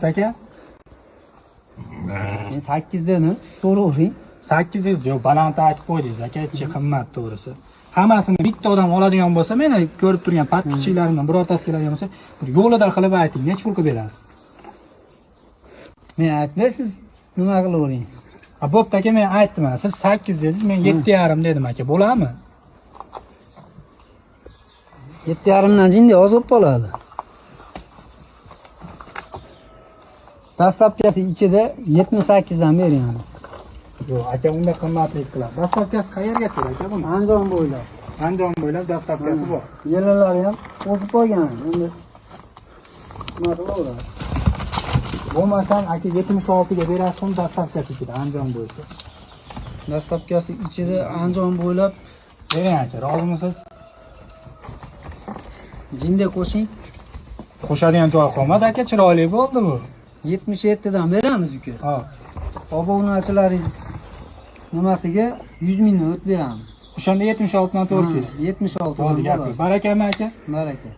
aka? Men 8 dedim, so'ravering. 800 yo'q, baland aytib qo'ydingiz aka, ichi qimmat to'g'risi. Hammasini bitta odam oladigan bo'lsa, meni ko'rib turgan podpischiklarimdan birortasi keladigan bo'lsa, bir yo'lida qilib ayting, necha pulga berasiz? Men aytdim, siz nima qilavering? Bo'pti aka, men aytdim, siz 8 dedingiz, men 7,5 dedim aka, bo'ladimi? 7,5 dan jinday oz bo'lib qoladi. Dastlabkasi ichida 78 dan bering. Yo'q, aka, unda qimmatlik qiladi. Dastlabkasi qayergacha aka buni? Andijon bo'ylab. Andijon bo'ylab dastlabkasi bor. Yerlari ham o'sib qolgan. Endi nima qilaveradi? Bo'lmasam aka 76 ga berasiz, dastlabkasi ichida Andijon bo'yicha. Dastlabkasi ichida Andijon bo'ylab Bering aka, rozimisiz? jinday qo'shing. Qo'shadigan joy qolmadi aka, chiroyli bo'ldi bu. 77 dan beramiz uka. Ha. Obunachilaringiz nimasiga 100 mingdan o'tib beramiz. O'shanda 76 dan to'g'ri keladi. 76 Bo'ldi, dan gap yo'q. Barakami aka? Baraka.